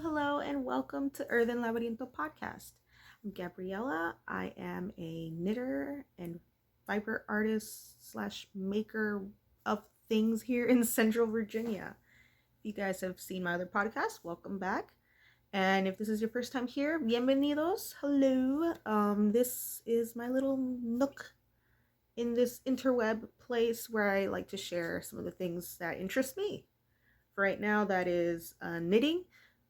Hello, and welcome to EarthenLaberintoPodcast. I'm Gabriella. I am a knitter and fiber artist slash maker of things here in Central Virginia. If you guys have seen my other podcast, welcome back. And if this is your first time here, bienvenidos. Hello. This is my little nook in this interweb place where I like to share some of the things that interest me. For right now, that is knitting,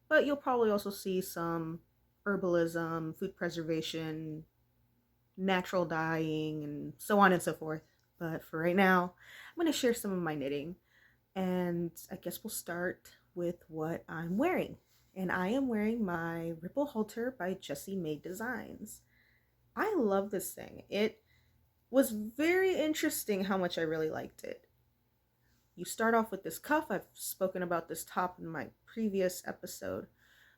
but you'll probably also see some herbalism, food preservation, natural dyeing, and so on and so forth. But for right now, I'm going to share some of my knitting. And I guess we'll start with what I'm wearing. And I am wearing my Ripple Halter by Jessie Meade Designs. I love this thing. It was very interesting how much I really liked it. You start off with this cuff. I've spoken about this top in my previous episode.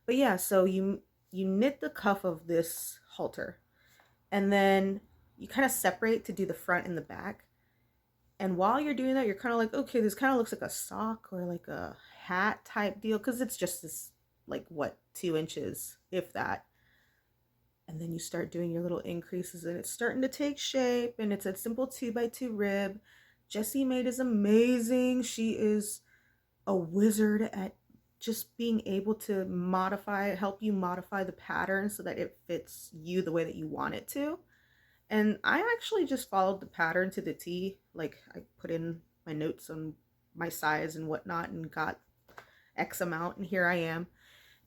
But yeah, so you knit the cuff of this halter. And then you kind of separate to do the front and the back. And while you're doing that, you're kind of like, okay, this kind of looks like a sock or like a hat type deal. Because it's just this, 2 inches, if that. And then you start doing your little increases and it's starting to take shape. And it's a simple 2x2 rib. Jessie Meade is amazing. She is a wizard at just being able to help you modify the pattern so that it fits you the way that you want it to. And I actually just followed the pattern to the T. I put in my notes on my size and whatnot and got X amount, and here I am.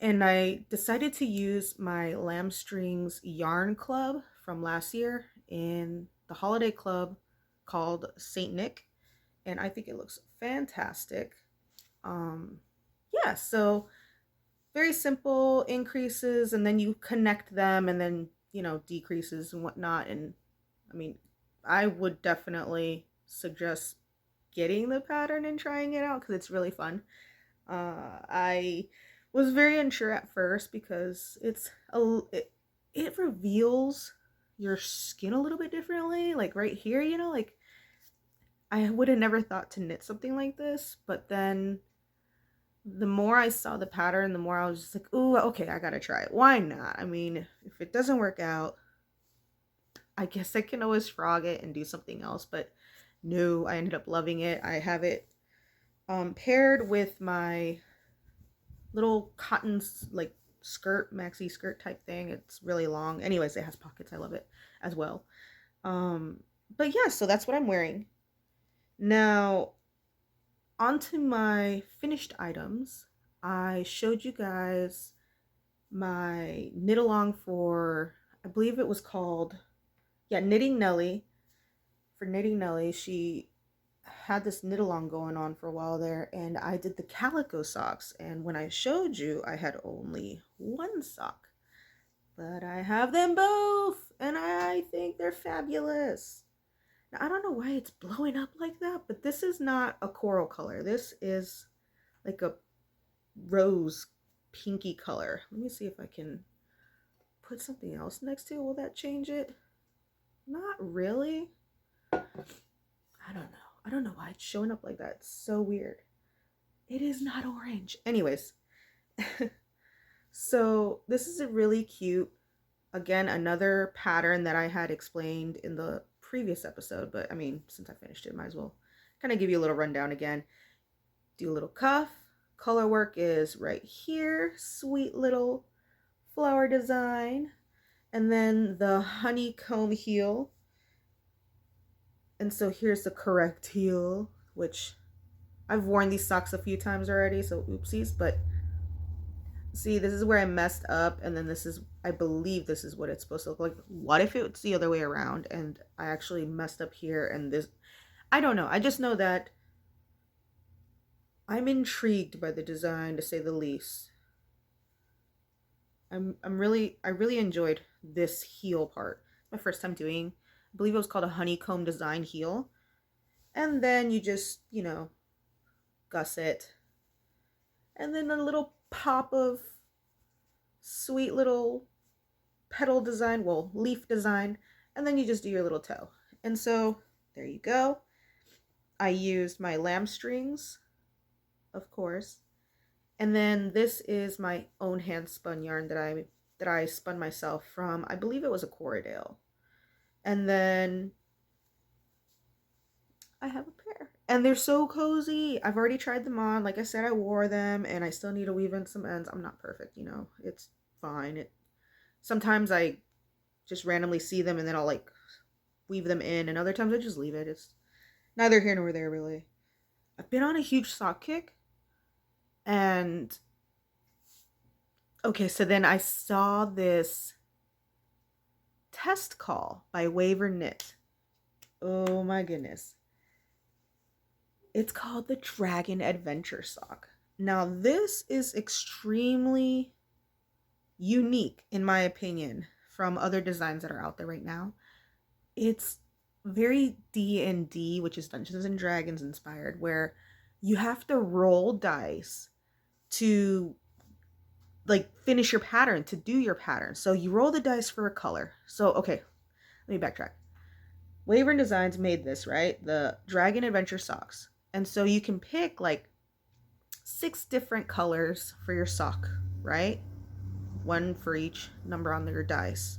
And I decided to use my lambstrings yarn club from last year in the holiday club called Saint Nick, and I think it looks fantastic. So very simple increases, and then you connect them, and then decreases and whatnot. And I mean, I would definitely suggest getting the pattern and trying it out because it's really fun. I was very unsure at first because it reveals your skin a little bit differently. Like right here, I would have never thought to knit something like this, but then the more I saw the pattern, the more I was just like, ooh, okay, I gotta try it. Why not? I mean, if it doesn't work out, I guess I can always frog it and do something else, but no, I ended up loving it. I have it paired with my little cotton skirt, maxi skirt type thing. It's really long. Anyways, it has pockets. I love it as well. But yeah, so that's what I'm wearing. Now, onto my finished items. I showed you guys my knit along for, I believe it was called, knittingnellie. For knittingnellie, she had this knit along going on for a while there, and I did the Calico Socks. And when I showed you, I had only one sock, but I have them both, and I think they're fabulous. Now, I don't know why it's blowing up like that, but this is not a coral color. This is like a rose pinky color. Let me see if I can put something else next to it. Will that change it? Not really. I don't know why it's showing up like that. It's so weird. It is not orange. Anyways. So this is a really cute, again, another pattern that I had explained in the previous episode, but I mean, since I finished it, might as well kind of give you a little rundown again. Do a little cuff. Color work is right here. Sweet little flower design. And then the honeycomb heel. And so here's the correct heel, which I've worn these socks a few times already, so oopsies, but see, this is where I messed up, and then I believe this is what it's supposed to look like. What if it's the other way around, and I actually messed up here, and this, I don't know. I just know that I'm intrigued by the design, to say the least. I really enjoyed this heel part. My first time doing, I believe it was called a honeycomb design heel. And then you just, gusset. And then a little pop of sweet little petal design, leaf design. And then you just do your little toe. And so there you go. I used my lambstrings, of course. And then this is my own hand spun yarn that I spun myself from, I believe it was a corridale. And then I have a pair. And they're so cozy. I've already tried them on. Like I said, I wore them and I still need to weave in some ends. I'm not perfect, you know. It's fine. Sometimes I just randomly see them and then I'll like weave them in, and other times I just leave it. It's neither here nor there, really. I've been on a huge sock kick. And okay, so then I saw this test call by Wyvernknits. Oh my goodness. It's called the Dragon Adventure Sock. Now, this is extremely unique, in my opinion, from other designs that are out there right now. It's very D&D, which is Dungeons and Dragons inspired, where you have to roll dice to like finish your pattern, to do your pattern. So you roll the dice for a color. So, okay, let me backtrack. Wyvern Designs made this, right? The Dragon Adventure Socks. And so you can pick like 6 different colors for your sock, right? 1 for each number on your dice,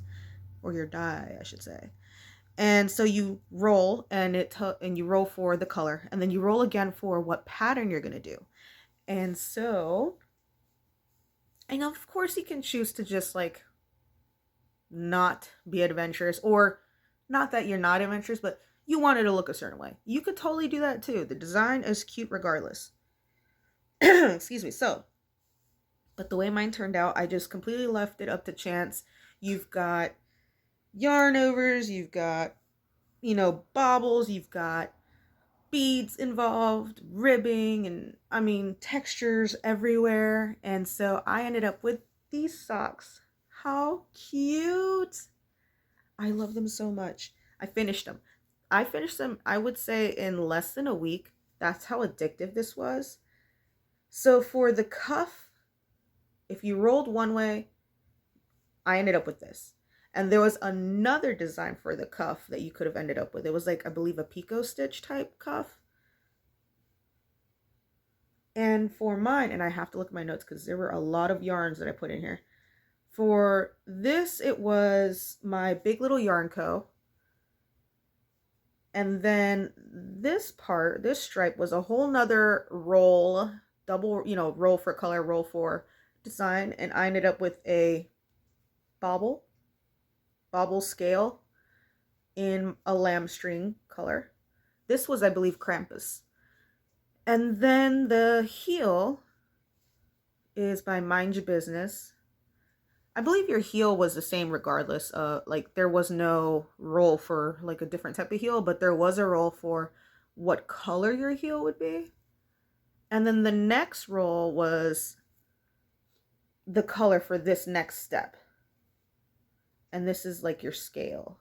or your die, I should say. And so you roll, and you roll for the color, and then you roll again for what pattern you're gonna do. And so, and of course you can choose to just like not be adventurous, or not that you're not adventurous, but you want it to look a certain way. You could totally do that too. The design is cute regardless. Excuse me. So, but the way mine turned out, I just completely left it up to chance. You've got yarn overs, you've got, you know, baubles, you've got beads involved, ribbing, and I mean textures everywhere. And so I ended up with these socks. How cute! I love them so much. I finished them, I would say, in less than a week. That's how addictive this was. So for the cuff, if you rolled one way, I ended up with this. And there was another design for the cuff that you could have ended up with. It was like, I believe, a picot stitch type cuff. And for mine, and I have to look at my notes because there were a lot of yarns that I put in here. For this, it was my Big Little Yarn Co. And then this part, this stripe, was a whole nother roll, double, you know, roll for color, roll for design. And I ended up with a bauble scale in a lambstring color. This was, I believe, Krampus. And then the heel is by Mind Your Business. I believe your heel was the same regardless. Like there was no roll for like a different type of heel, but there was a roll for what color your heel would be. And then the next roll was the color for this next step. And this is like your scale.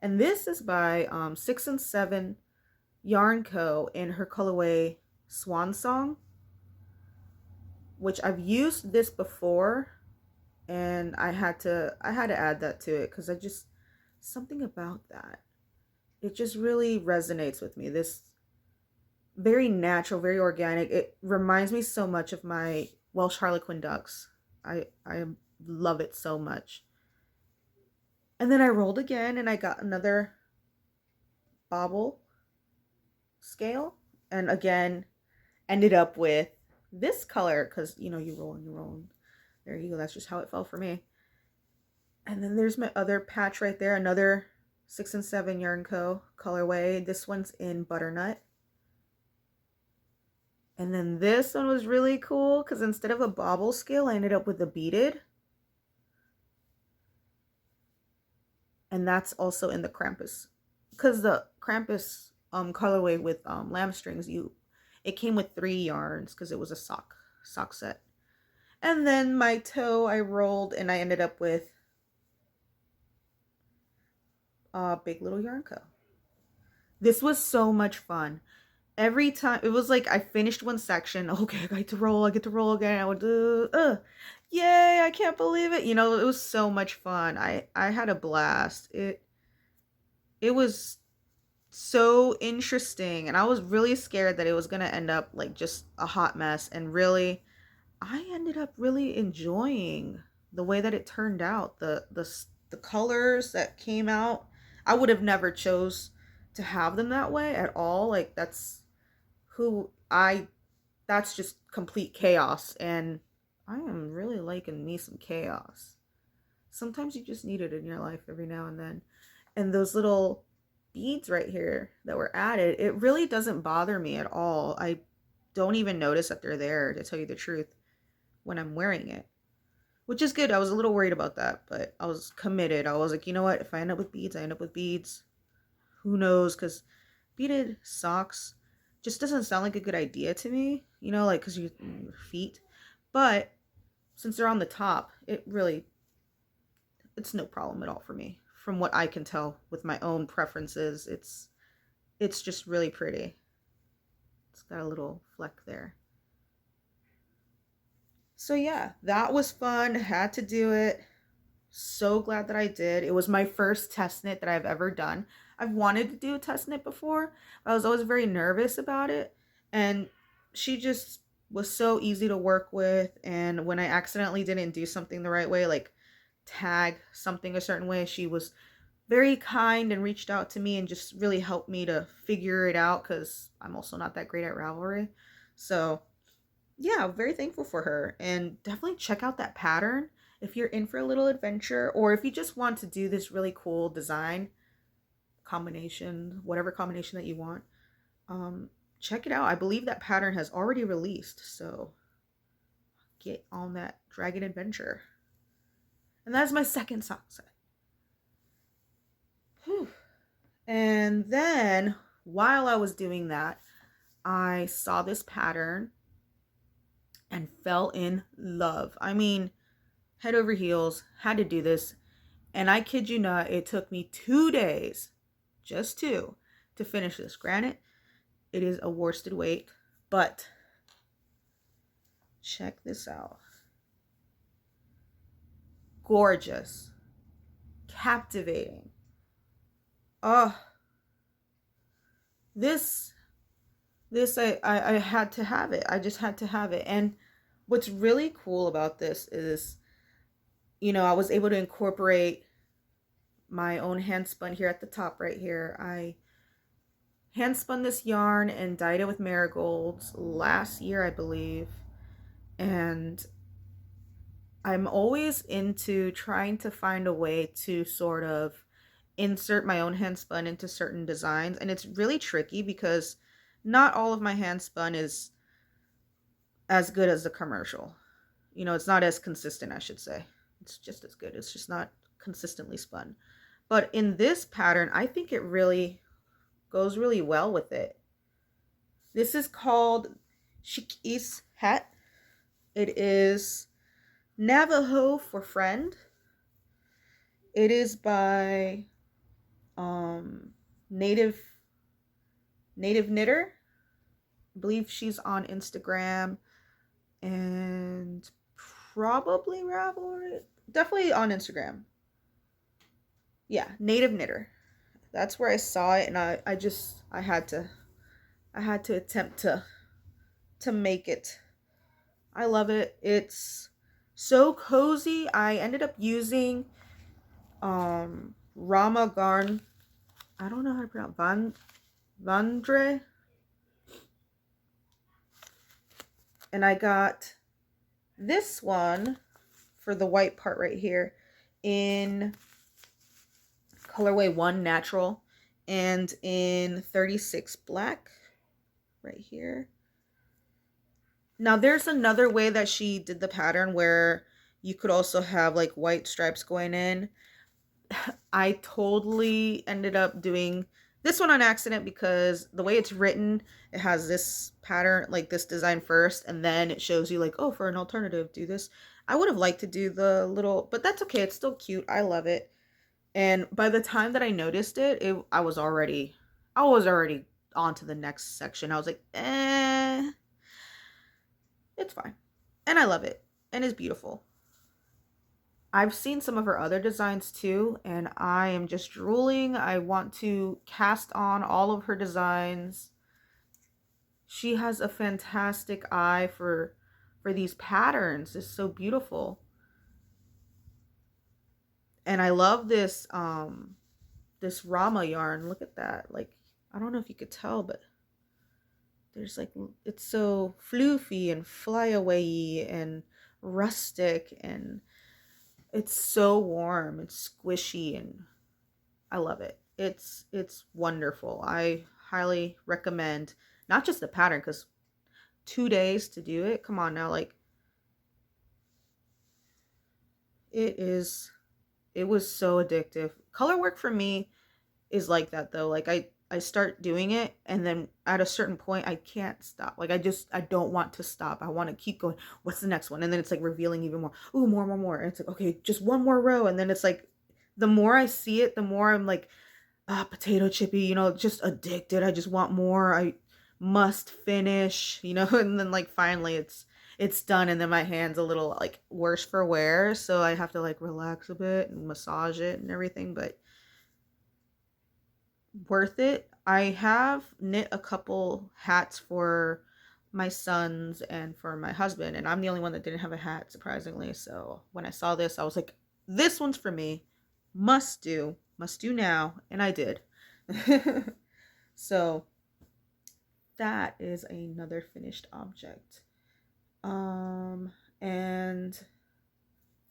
And this is by 6 and 7 Yarn Co. in her colorway Swan Song, which I've used this before, and I had to add that to it because I just, something about that, it just really resonates with me. This very natural, very organic. It reminds me so much of my Welsh Harlequin ducks. I love it so much. And then I rolled again and I got another bauble scale, and again ended up with this color because, you know, you roll and you roll, and there you go. That's just how it fell for me. And then there's my other patch right there, another 6 and 7 Yarn Co. colorway. This one's in butternut. And then this one was really cool because instead of a bauble scale, I ended up with a beaded. And that's also in the Krampus, because the Krampus colorway with lambstrings, it came with 3 yarns because it was a sock set. And then my toe I rolled and I ended up with Big Little Yarn Co. This was so much fun. Every time it was like I finished one section, okay, I get to roll again. I would yay, I can't believe it. You know, it was so much fun. I had a blast. It was so interesting, and I was really scared that it was gonna end up like just a hot mess, and really I ended up really enjoying the way that it turned out. The colors that came out, I would have never chose to have them that way at all. Like who I that's just complete chaos, and I am really liking me some chaos. Sometimes you just need it in your life every now and then. And those little beads right here that were added, it really doesn't bother me at all. I don't even notice that they're there, to tell you the truth, when I'm wearing it, which is good. I was a little worried about that, but I was committed. I was like, you know what? If I end up with beads, I end up with beads. Who knows? Because beaded socks just doesn't sound like a good idea to me, you know, like because your feet. But since they're on the top, it's no problem at all for me. From what I can tell with my own preferences, it's just really pretty. It's got a little fleck there. So yeah, that was fun. Had to do it. So glad that I did. It was my first test knit that I've ever done. I've wanted to do a test knit before, but I was always very nervous about it. And she just was so easy to work with. And when I accidentally didn't do something the right way, like tag something a certain way, she was very kind and reached out to me and just really helped me to figure it out, because I'm also not that great at Ravelry. So yeah, very thankful for her. And definitely check out that pattern if you're in for a little adventure, or if you just want to do this really cool design combination, whatever combination that you want. Check it out. I believe that pattern has already released, so get on that dragon adventure. And that's my second sock set. Whew. And then while I was doing that, I saw this pattern and fell in love. I mean, head over heels, had to do this. And I kid you not, it took me 2 days, just 2, to finish this. Granted, it is a worsted weight, but check this out. Gorgeous. Captivating. Oh, this I had to have it. I just had to have it. And what's really cool about this is, you know, I was able to incorporate my own hand spun here at the top right here. I hand spun this yarn and dyed it with marigolds last year, I believe. And I'm always into trying to find a way to sort of insert my own hand spun into certain designs. And it's really tricky because not all of my hand spun is as good as the commercial. You know, it's not as consistent, I should say. It's just as good. It's just not consistently spun. But in this pattern, I think it really goes really well with it. This is called Shik'is Hat. It is Navajo for friend. It is by Native.Knitter. I believe she's on Instagram and probably Ravelry. Definitely on Instagram. Yeah, Native.Knitter. That's where I saw it, and I had to attempt to make it. I love it. It's so cozy. I ended up using Rauma garn. I don't know how to pronounce vandre. And I got this one for the white part right here in colorway 1 natural and in 36 black right here. Now there's another way that she did the pattern where you could also have like white stripes going in. I totally ended up doing this one on accident because the way it's written, it has this pattern, like this design first, and then it shows you like, oh, for an alternative, do this. I would have liked to do the little, but that's okay. It's still cute. I love it. And by the time that I noticed it, I was already on to the next section. I was like, it's fine. And I love it. And it's beautiful. I've seen some of her other designs too, and I am just drooling. I want to cast on all of her designs. She has a fantastic eye for for these patterns is so beautiful. And I love this this Rauma yarn. Look at that. Like, I don't know if you could tell, but there's like, it's so floofy and flyaway and rustic, and it's so warm and squishy, and I love it. It's wonderful. I highly recommend, not just the pattern, because 2 days to do it, come on now, like, it was so addictive. Color work for me is like that though. Like, I start doing it, and then at a certain point I can't stop. Like, I don't want to stop. I want to keep going. What's the next one? And then it's like revealing even more. Ooh, more. And it's like, okay, just one more row. And then it's like, the more I see it, the more I'm like, potato chippy, you know, just addicted. I just want more. I must finish, you know. And then like finally it's done, and then my hand's a little like worse for wear, so I have to like relax a bit and massage it and everything, but worth it. I have knit a couple hats for my sons and for my husband, and I'm the only one that didn't have a hat, surprisingly. So when I saw this, I was like, this one's for me. Must do now. And I did. So that is another finished object. And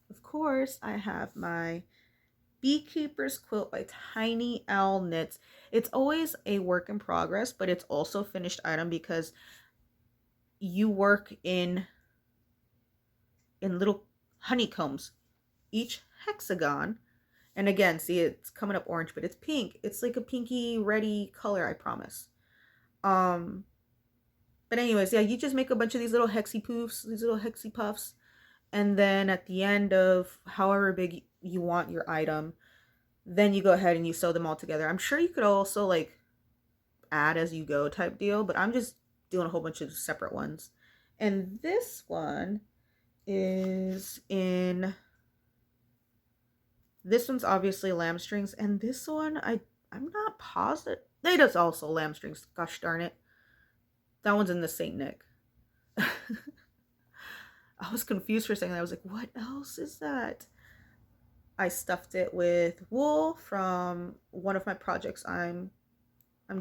of course I have my Beekeeper's Quilt by Tiny Owl Knits. It's always a work in progress, but it's also a finished item because you work in little honeycombs, each hexagon. And again, see, it's coming up orange, but it's pink. It's like a pinky reddy color, I promise. But anyways, yeah, you just make a bunch of these little hexy poofs, these little hexy puffs. And then at the end of however big you want your item, then you go ahead and you sew them all together. I'm sure you could also like add as you go type deal, but I'm just doing a whole bunch of separate ones. And this one is in, this one's obviously lamstrings, and this one I'm not positive. It is also lamstrings, gosh darn it. That one's in the Saint Nick. I was confused for a second. I was like, what else is that? I stuffed it with wool from one of my projects I'm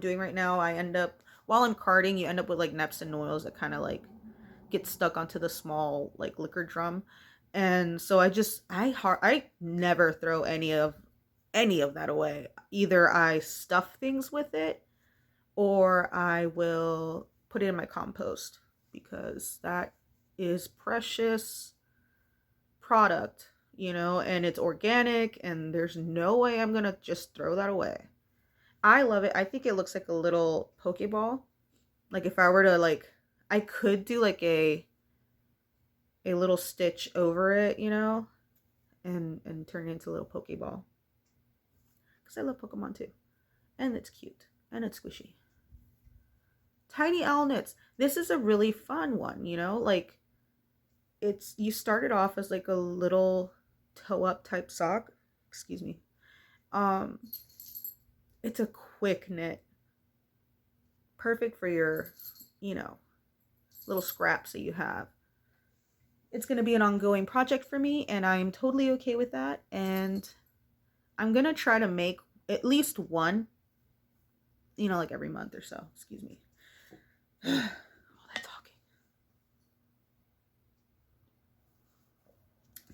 doing right now. I end up, while I'm carding, you end up with like neps and oils that kind of like get stuck onto the small like liquor drum. And so I never throw any of that away. Either I stuff things with it, or I will put it in my compost, because that is precious product, you know, and it's organic, and there's no way I'm gonna just throw that away. I love it. I think it looks like a little Pokeball. Like, if I were to like, I could do like a little stitch over it, you know, and turn it into a little Pokeball, because I love Pokemon too, and it's cute and it's squishy. Tiny Owl Knits. This is a really fun one, you know, like, it's, you started off as like a little toe up type sock. Excuse me. It's a quick knit. Perfect for your, you know, little scraps that you have. It's going to be an ongoing project for me, and I'm totally okay with that. And I'm going to try to make at least one, you know, like every month or so. Excuse me. All that talking.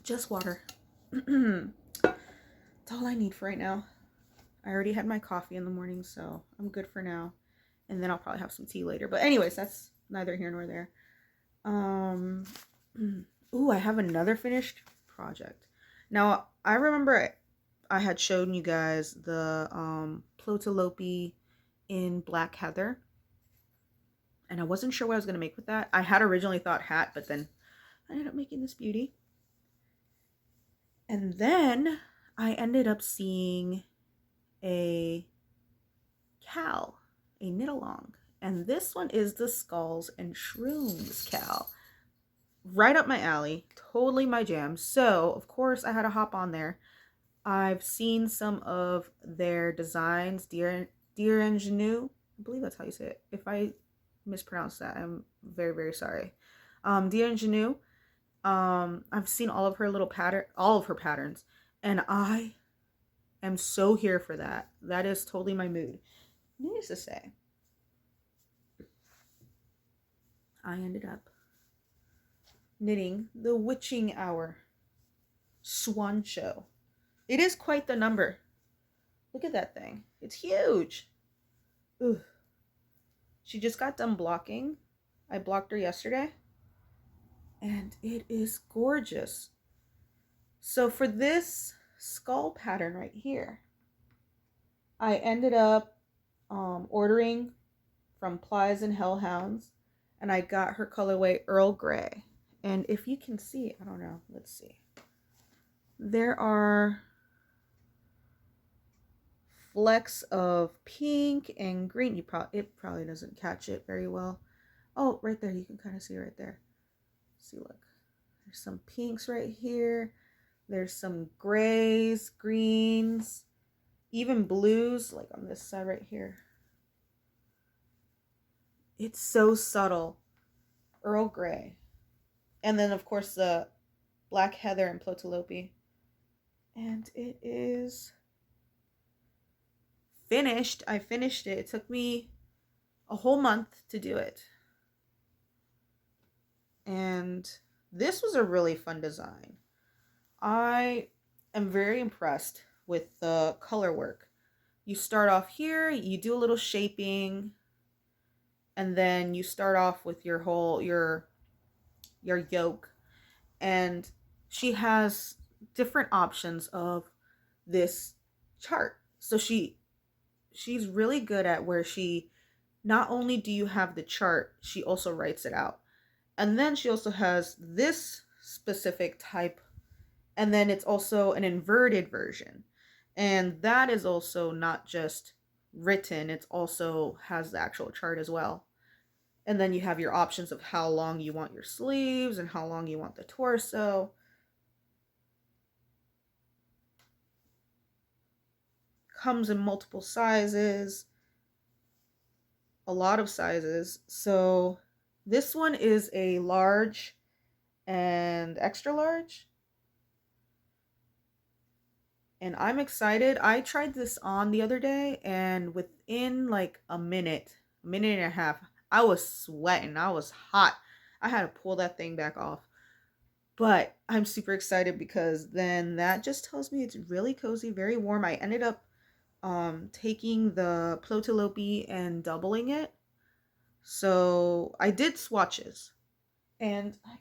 Just water. That's all I need for right now. I already had my coffee in the morning, so I'm good for now. And then I'll probably have some tea later. But anyways, that's neither here nor there. Ooh, I have another finished project. Now, I remember I had shown you guys the plotulopi in black heather, and I wasn't sure what I was going to make with that. I had originally thought hat, but then I ended up making this beauty. And then I ended up seeing a cowl, a knit along, and this one is the Skulls and Shrooms cowl. Right up my alley, totally my jam. So of course I had to hop on there. I've seen some of their designs, Dearingenue, I believe that's how you say it. If I mispronounce that, I'm very, very sorry. Dearingenue. I've seen all of her patterns, and I am so here for that. That is totally my mood. Needless to say, I ended up knitting the Witching Hour Swancho. It is quite the number. Look at that thing. It's huge. Ugh. She just got done blocking. I blocked her yesterday. And it is gorgeous. So for this skull pattern right here, I ended up ordering from Plies and Hellhounds, and I got her colorway Earl Grey. And if you can see, I don't know, let's see. There are flecks of pink and green. It probably doesn't catch it very well. Oh, right there, you can kind of see right there. See, look. There's some pinks right here. There's some grays, greens, even blues, like on this side right here. It's so subtle. Earl Grey. And then, of course, the black heather and plotulopi. And it is finished. I finished it. It took me a whole month to do it. And this was a really fun design. I am very impressed with the color work. You start off here, you do a little shaping, and then you start off with your yoke. And she has different options of this chart. So she's really good at where she, not only do you have the chart, she also writes it out. And then she also has this specific type, and then it's also an inverted version. And that is also not just written, it also has the actual chart as well. And then you have your options of how long you want your sleeves and how long you want the torso. Comes in multiple sizes, a lot of sizes. So this one is a large and extra large. And I'm excited. I tried this on the other day, and within like a minute and a half, I was sweating. I was hot. I had to pull that thing back off. But I'm super excited because then that just tells me it's really cozy, very warm. I ended up taking the plotulopi and doubling it. So I did swatches. And I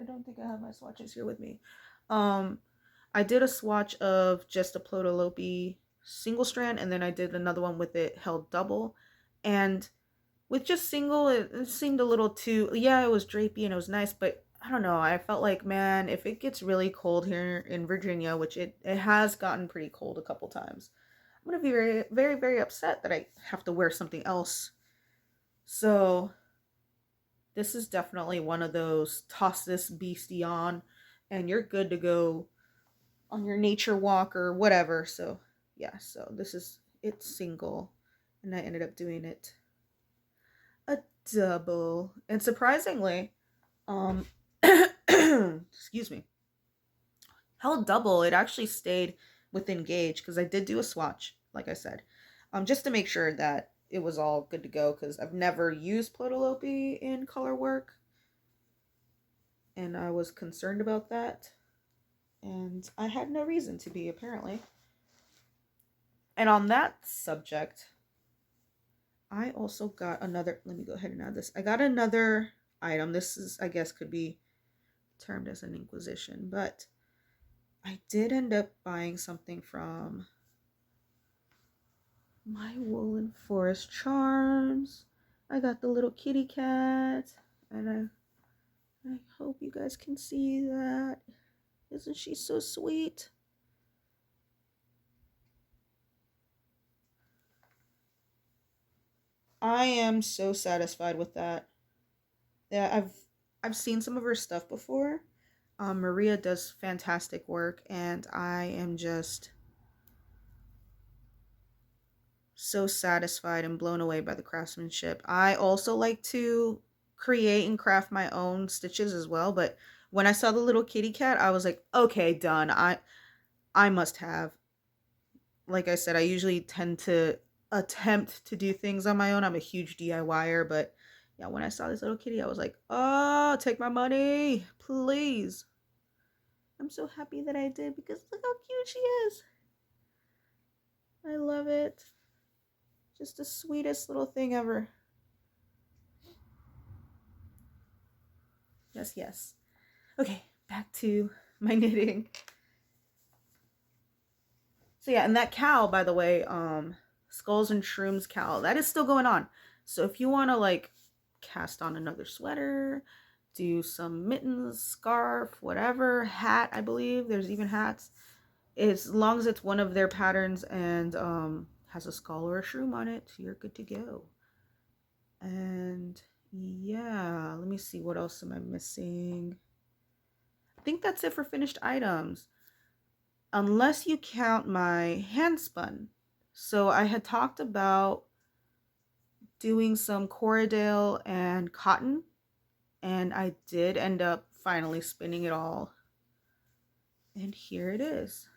don't think I have my swatches here with me. I did a swatch of just a plotulopi single strand, and then I did another one with it held double. And with just single, it seemed a little too, yeah, it was drapey and it was nice, but I don't know. I felt like, man, if it gets really cold here in Virginia, which it has gotten pretty cold a couple times, I'm going to be very, very, very upset that I have to wear something else. So this is definitely one of those toss this beastie on and you're good to go on your nature walk or whatever. So yeah, so it's single, and I ended up doing it a double. And surprisingly, excuse me, held double, it actually stayed within gauge because I did do a swatch, like I said, just to make sure that it was all good to go, because I've never used plotulopi in color work and I was concerned about that, and I had no reason to be, apparently. And on that subject, I also got another, let me go ahead and add this. I got another item. This is, I guess, could be termed as an Inquisition, but I did end up buying something from My Woolen Forest Charms. I got the little kitty cat, and I hope you guys can see that. Isn't she so sweet? I am so satisfied with that. Yeah, I've seen some of her stuff before. Maria does fantastic work, and I am just so satisfied and blown away by the craftsmanship. I also like to create and craft my own stitches as well, but when I saw the little kitty cat, I was like, okay, done. I must have. Like I said, I usually tend to attempt to do things on my own. I'm a huge DIYer, but yeah, when I saw this little kitty, I was like, oh, take my money, please. I'm so happy that I did because look how cute she is. I love it. Just the sweetest little thing ever. Yes, yes. Okay, back to my knitting. So yeah, and that cowl, by the way, Skulls and Shrooms cowl, that is still going on. So if you want to like cast on another sweater, do some mittens, scarf, whatever, hat, I believe, there's even hats. As long as it's one of their patterns and has a skull or a shroom on it, you're good to go. And yeah, let me see, what else am I missing? I think that's it for finished items. Unless you count my handspun. So I had talked about doing some corridale and cotton, and I did end up finally spinning it all. And here it is.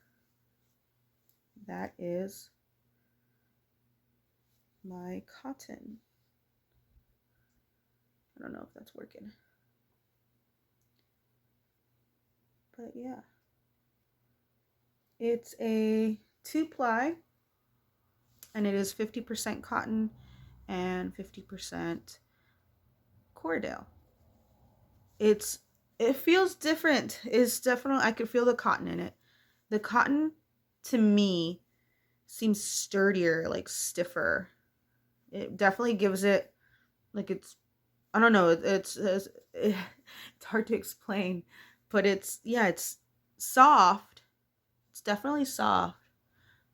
That is my cotton. I don't know if that's working. But yeah. It's a 2-ply, and it is 50% cotton and 50% corridale. It feels different. It's definitely, I could feel the cotton in it. The cotton to me seems sturdier, like stiffer. It definitely gives it like it's, I don't know, it's hard to explain, but it's soft. It's definitely soft,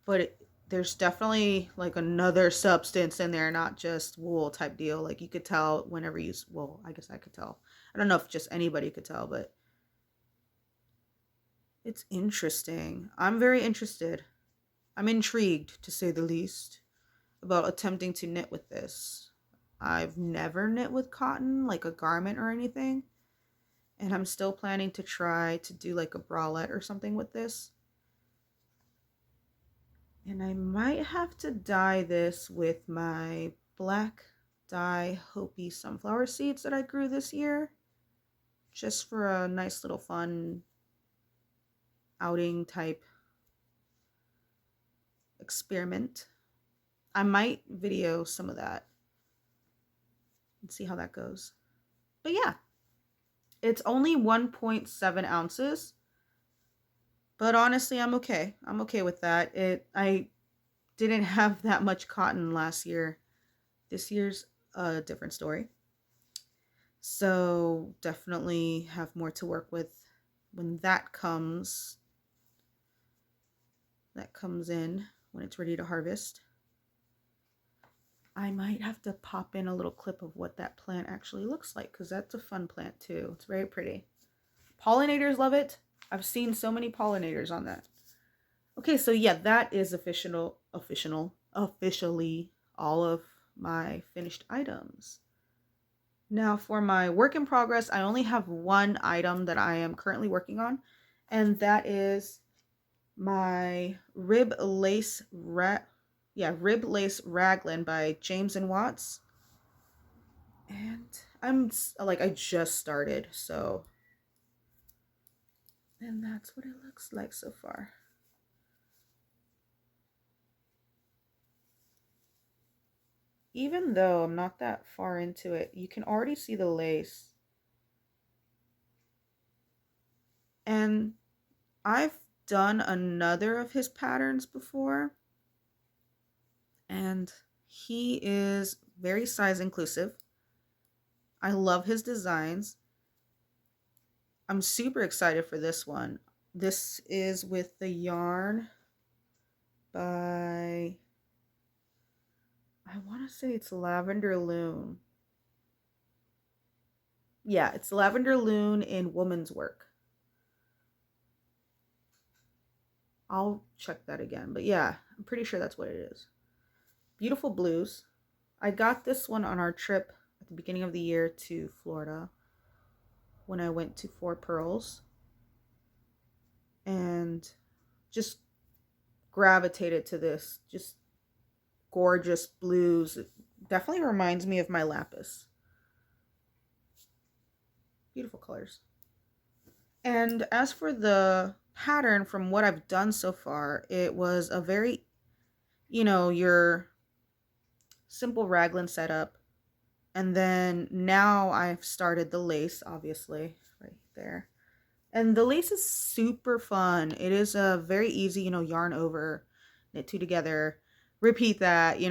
but there's definitely like another substance in there, not just wool type deal. Like you could tell whenever you, well, I guess I could tell. I don't know if just anybody could tell, but it's interesting. I'm very interested. I'm intrigued, to say the least, about attempting to knit with this. I've never knit with cotton, like a garment or anything. And I'm still planning to try to do like a bralette or something with this. And I might have to dye this with my black dye Hopi sunflower seeds that I grew this year. Just for a nice little fun outing type experiment. I might video some of that and see how that goes. But yeah, it's only 1.7 ounces. But honestly, I'm okay. I'm okay with that. I didn't have that much cotton last year. This year's a different story. So definitely have more to work with when that comes. That comes in when it's ready to harvest. I might have to pop in a little clip of what that plant actually looks like, because that's a fun plant too. It's very pretty. Pollinators love it. I've seen so many pollinators on that. Okay, so yeah, that is officially all of my finished items. Now for my work in progress, I only have one item that I am currently working on, and that is my rib lace raglan by James and Watts. And I just started, so, and that's what it looks like so far. Even though I'm not that far into it, you can already see the lace. And I've done another of his patterns before, and he is very size inclusive. I love his designs. I'm super excited for this one. This is with the yarn by, I want to say it's Lavender Lune. Yeah, it's Lavender Lune in Woman's Work. I'll check that again, but yeah, I'm pretty sure that's what it is. Beautiful blues. I got this one on our trip. I the beginning of the year to Florida when I went to Fort Pearls and just gravitated to this just gorgeous blues. It definitely reminds me of my lapis. Beautiful colors. And as for the pattern, from what I've done so far, it was a very, your simple raglan setup. And then now I've started the lace, obviously, right there. And the lace is super fun. It is a very easy, yarn over, knit two together, repeat that,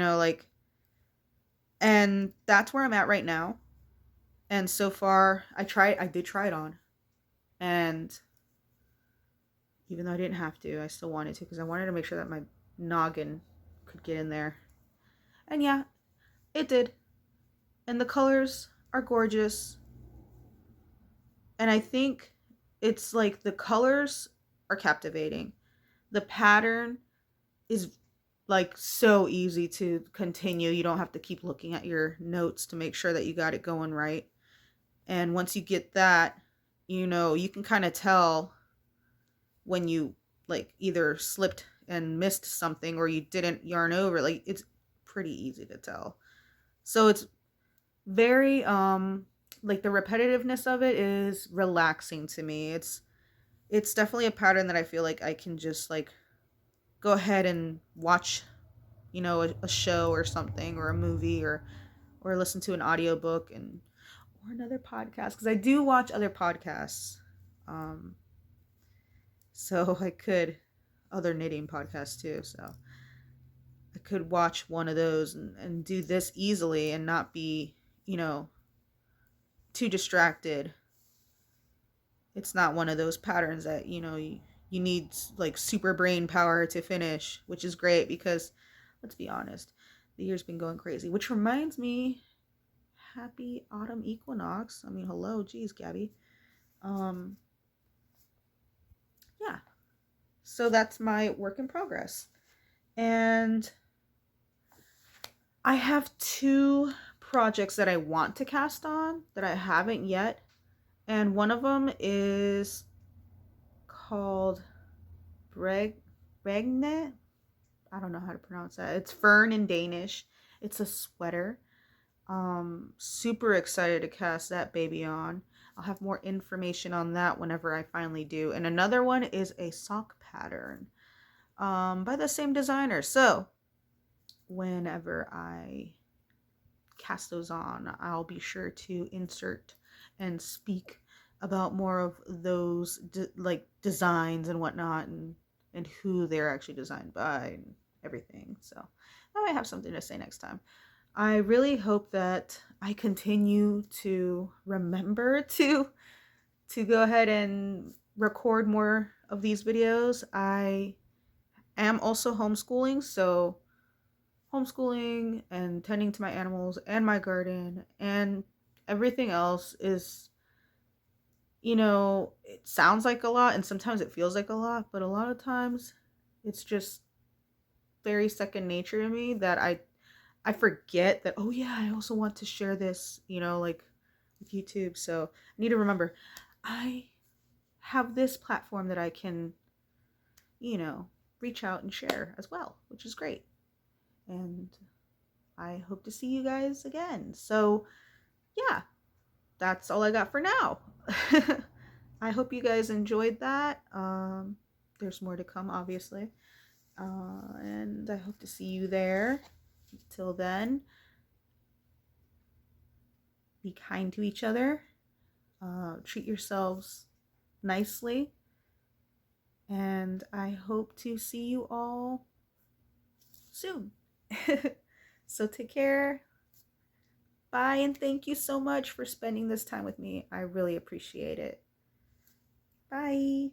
and that's where I'm at right now. And so far, I did try it on. And even though I didn't have to, I still wanted to because I wanted to make sure that my noggin could get in there. And yeah, it did. And the colors are gorgeous. And I think it's like the colors are captivating. The pattern is like so easy to continue. You don't have to keep looking at your notes to make sure that you got it going right. And once you get that, you can kind of tell when you like either slipped and missed something or you didn't yarn over. Like, it's pretty easy to tell. So it's very like the repetitiveness of it is relaxing to me. It's definitely a pattern that I feel like I can just like go ahead and watch, a show or something, or a movie, or listen to an audiobook or another podcast, because I do watch other podcasts. So I could, other knitting podcasts too, so I could watch one of those and do this easily and not be, too distracted. It's not one of those patterns that, you need like super brain power to finish, which is great because, let's be honest, the year's been going crazy. Which reminds me, happy autumn equinox. I mean, hello, geez, Gabby. Yeah. So that's my work in progress. And I have 2 projects that I want to cast on that I haven't yet. And one of them is called Raglan. I don't know how to pronounce that. It's fern in Danish. It's a sweater. Super excited to cast that baby on. I'll have more information on that whenever I finally do. And another one is a sock pattern by the same designer. So whenever I cast those on, I'll be sure to insert and speak about more of those designs and whatnot, and who they're actually designed by and everything. So I might have something to say next time. I really hope that I continue to remember to go ahead and record more of these videos. I am also homeschooling, so homeschooling and tending to my animals and my garden and everything else is, it sounds like a lot and sometimes it feels like a lot, but a lot of times it's just very second nature to me that I forget that, oh yeah, I also want to share this, like with YouTube. So I need to remember I have this platform that I can, reach out and share as well, which is great. And I hope to see you guys again. So yeah, that's all I got for now. I hope you guys enjoyed that. There's more to come, obviously. And I hope to see you there. Till then, be kind to each other. Treat yourselves nicely. And I hope to see you all soon. So take care. Bye, and thank you so much for spending this time with me. I really appreciate it. Bye.